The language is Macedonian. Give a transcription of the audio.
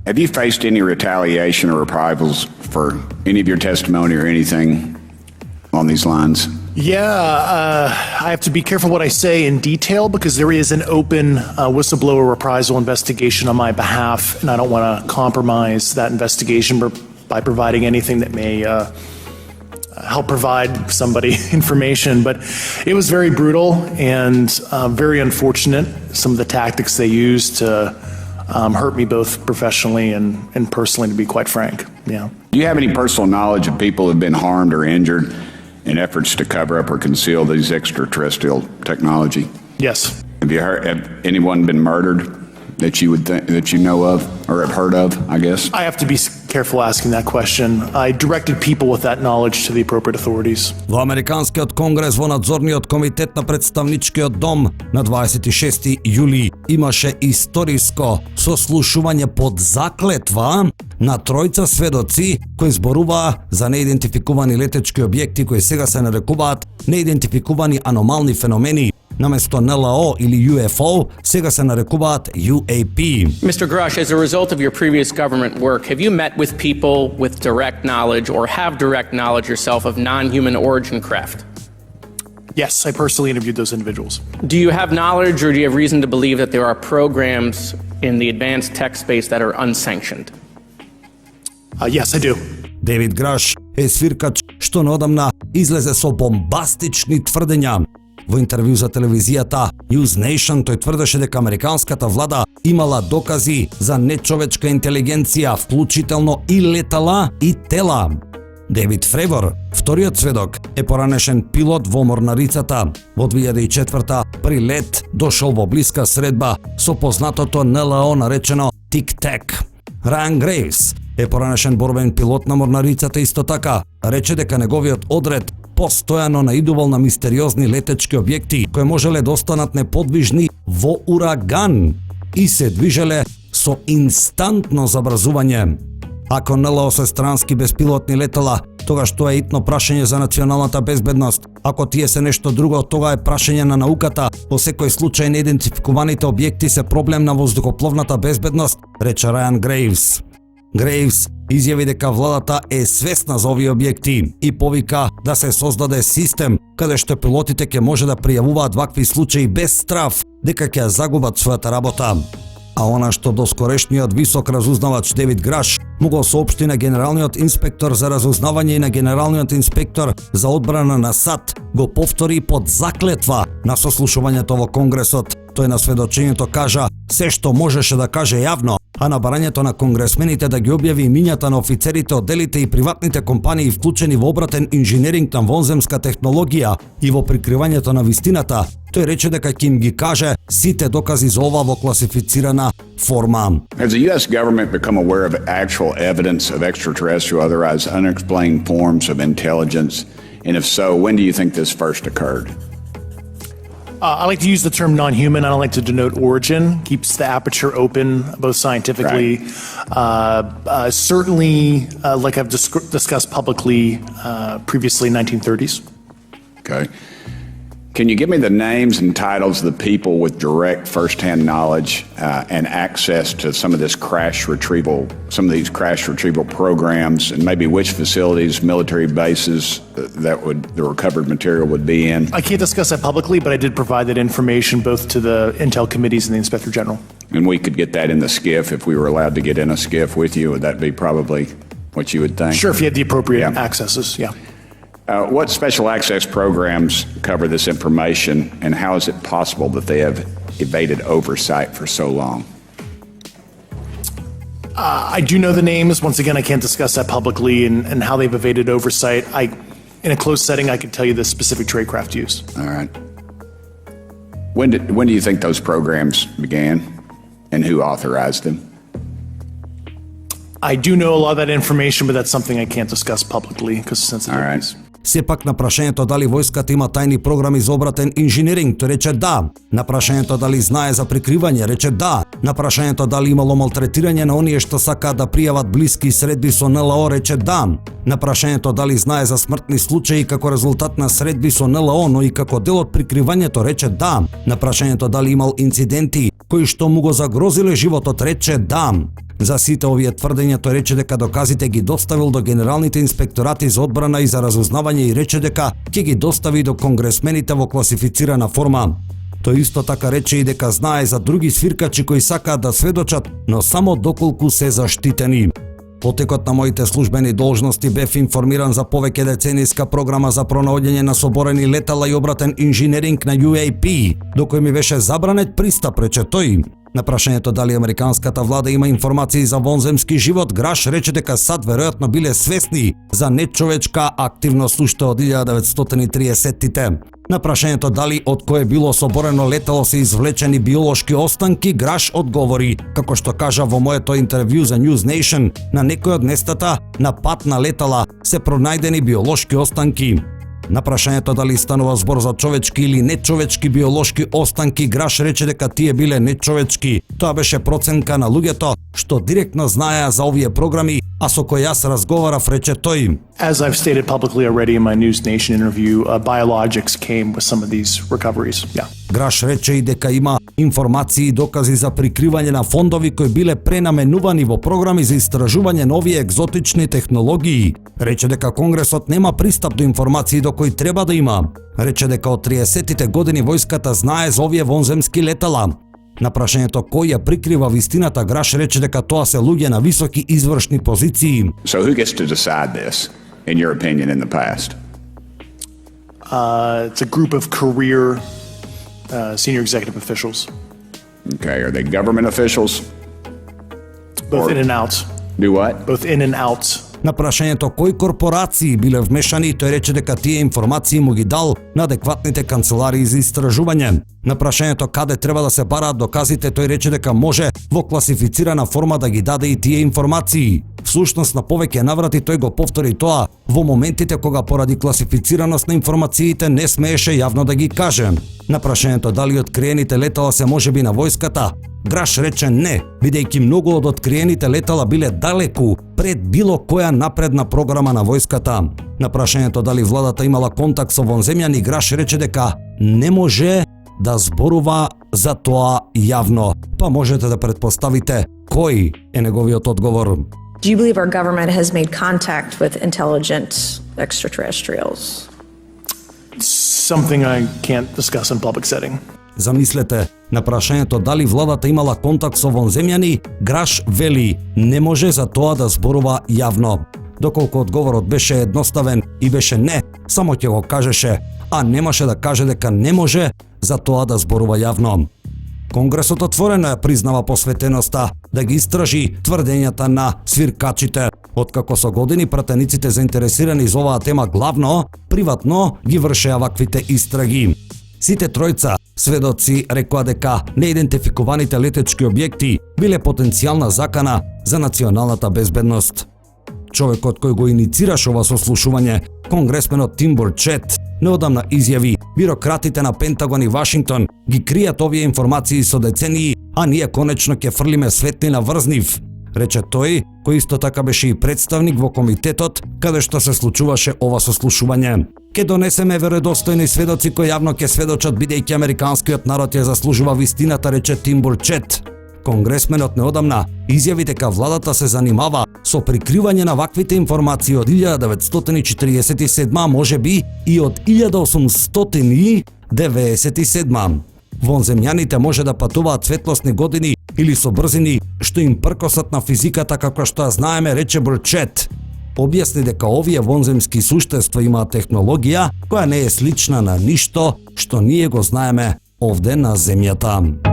Have you faced any retaliation or reprisals for any of your testimony or anything on these lines? Yeah, I have to be careful what I say in detail because there is an open whistleblower reprisal investigation on my behalf, and I don't want to compromise that investigation by providing anything that may help provide somebody information. But it was very brutal and very unfortunate, some of the tactics they used to hurt me both professionally and personally, to be quite frank. Yeah. Do you have any personal knowledge of people who have been harmed or injured in efforts to cover up or conceal these extraterrestrial technology? Yes. Have anyone been murdered that you would that you know of or have heard of, I guess? I have to be careful asking that question. I directed people with that knowledge to the appropriate authorities. Во Американскиот конгрес во надзорниот комитет на представничкиот дом на 26 јули имаше историско сослушување под заклетва на тројца сведоци кои зборуваа за неидентификувани летечки објекти кои сега се нарекуваат неидентификувани аномални феномени. Наместо НЛО или UFO, сега се нарекуваат UAP. Mr. Grush, as a result of your previous government work, have you met with people with direct knowledge or have direct knowledge yourself of non-human origin craft? Yes, I personally interviewed those individuals. Do you have knowledge or do you have reason to believe that there are programs in the advanced tech space that are unsanctioned? Yes, I do. Дейвид Граш е свиркач што неодамна излезе со бомбастични тврдења. Во интервју за телевизијата News Nation тој тврдеше дека американската влада имала докази за нечовечка интелигенција, вклучително и летала и тела. Дейвид Фревор, вториот сведок, е поранешен пилот во морнарицата. Во 2004 при лет дошол во блиска средба со познатото НЛО наречено Тик-Тек. Рајан Грейвс е поранешен борбен пилот на морнарицата исто така. Рече дека неговиот одред постојано наидувал на мистериозни летечки објекти кои можеле да останат неподвижни во ураган и се движеле со инстантно забрзување. Ако НЛО се странски беспилотни летала, тогаш тоа е итно прашање за националната безбедност. Ако тие се нешто друго, тоа е прашање на науката. Во секој случај неидентификуваните објекти се проблем на воздухопловната безбедност, рече Рајан Грейвс. Грейвс изјави дека владата е свесна за овие објекти и повика да се создаде систем каде што пилотите ќе може да пријавуваат вакви случаи без страв дека ќе загубат својата работа. А она што доскорешниот висок разузнавач Дейвид Граш му го соопшти на генералниот инспектор за разузнавање и на генералниот инспектор за одбрана на САД го повтори под заклетва на сослушувањето во Конгресот. Тој на сведочењето кажа се што можеше да каже јавно, а на барањето на конгресмените да ги објави имињата на офицерите, одделите и приватните компании вклучени во обратен инженеринг на вонземска технологија и во прикривањето на вистината, тој рече дека ќе им ги каже сите докази за ова во класифицирана форма. Has the U.S. government become aware of actual evidence of extraterrestrial, otherwise unexplained forms of intelligence? And if so, when do you think this first occurred? I like to use the term non-human. I don't like to denote origin. Keeps the aperture open, both scientifically. Right. Certainly, like I've discussed publicly previously, 1930s. Okay. Can you give me the names and titles of the people with direct first-hand knowledge and access to some of these crash retrieval programs, and maybe which facilities, military bases the recovered material would be in? I can't discuss that publicly, but I did provide that information both to the intel committees and the Inspector General. And we could get that in the SCIF if we were allowed to get in a SCIF with you. Would that be probably what you would think? Sure, if you had the appropriate accesses, yeah. What special access programs cover this information, and how is it possible that they have evaded oversight for so long? I do know the names. Once again, I can't discuss that publicly and how they've evaded oversight. In a closed setting, I could tell you the specific tradecraft used. All right. When do you think those programs began, and who authorized them? I do know a lot of that information, but that's something I can't discuss publicly because of sensitivities. All right. Сепак на прашањето дали војската има тајни програми за обратен инженеринг, тој рече да. На прашањето дали знае за прикривање, рече да. На прашањето дали имало малтретирање на оние што сакаат да пријават блиски средби со НЛО, рече да. На прашањето дали знае за смртни случаи како резултат на средби со НЛО, но и како дел од прикривањето, рече да. На прашањето дали имал инциденти кои што му го загрозиле животот, рече да. За сите овие тврдења тој рече дека доказите ги доставил до генералните инспекторати за одбрана и за разузнавање и рече дека ќе ги достави до конгресмените во класифицирана форма. Тој исто така рече и дека знае за други свиркачи кои сакаат да сведочат, но само доколку се заштитени. Во текот на моите службени должности бев информиран за повеќе деценијска програма за пронаоѓање на соборени летала и обратен инженеринг на UAP, до кој ми беше забранет пристап, рече тој. На прашањето дали американската влада има информации за вонземски живот, Граш рече дека САД веројатно биле свесни за нечовечка активност уште од 1930-тите. На прашањето дали од кое било соборено летало се извлечени биолошки останки, Граш одговори, како што кажа во моето интервју за News Nation, на некој од местата на пат на летала се пронајдени биолошки останки. На прашањето дали станува збор за човечки или нечовечки биолошки останки, Граш рече дека тие биле нечовечки. Тоа беше проценка на луѓето што директно знаеа за овие програми, а со кои јас разговарав, рече тој. As I've stated publicly already in my News Nation interview, biologics came with some of these recoveries. Yeah. Граш рече и дека има информации и докази за прикривање на фондови кои биле пренаменувани во програми за истражување на овие екзотични технологии. Рече дека Конгресот нема пристап до информации до кои треба да има. Рече дека од 30-тите години војската знае за овие вонземски летала. На прашањето кој ја прикрива вистината, Граш рече дека тоа се луѓе на високи извршни позиции. So who gets to decide this, in your opinion, in the past? It's a group of career senior executive officials, Okay, are they government officials? both in and outs. Do what? Both in and outs. На прашањето кои корпорации биле вмешани, тој рече дека тие информации му ги дал на адекватните канцеларии за истражување. На прашањето каде треба да се бараат доказите, тој рече дека може во класифицирана форма да ги даде и тие информации. Всушност на повеќе наврати тој го повтори тоа во моментите кога поради класифицираност на информациите не смееше јавно да ги каже. На прашањето дали откриените летала се можеби на војската, Граш рече не, бидејќи многу од откриените летала биле далеку пред било која напредна програма на војската. На прашањето дали владата имала контакт со вонземјани, Граш рече дека не може да зборува за тоа јавно. Па можете да претпоставите кој е неговиот одговор. Do you believe our government has made contact with intelligent extraterrestrials? Something I can't discuss in public setting. Замислете, на прашањето дали владата имала контакт со вонземјани, Граш вели не може за тоа да зборува јавно. Доколку одговорот беше едноставен и беше не, само ќе го кажеше, а немаше да каже дека не може за тоа да зборува јавно. Конгресот отворено ја признава посветеноста да ги истражи тврдењата на свиркачите. Откако со години пратениците заинтересирани за оваа тема главно, приватно ги вршеа ваквите истраги. Сите тројца сведоци рекоа дека неидентификуваните летечки објекти биле потенцијална закана за националната безбедност. Човекот кој го иницираше ова сослушување, конгресменот Тим Бурчет, неодамна изјави: бирократите на Пентагон и Вашингтон ги кријат овие информации со децении, а ние конечно ќе фрлиме светлина врз нив, рече тој, кој исто така беше и представник во комитетот каде што се случуваше ова сослушување. Ке донесеме веродостојни сведоци кои јавно ќе сведочат, бидејќи американскиот народ ја заслужува вистината, рече Тим Бурчет. Конгресменот неодамна изјави дека владата се занимава со прикривање на ваквите информации од 1947, а можеби и од 1897. Вонземјаните може да патуваат светлосни години или со брзини што им пркосат на физиката како што ја знаеме, рече Бурчет. Објасни дека овие вонземски суштества имаат технологија која не е слична на ништо што ние го знаеме овде на земјата.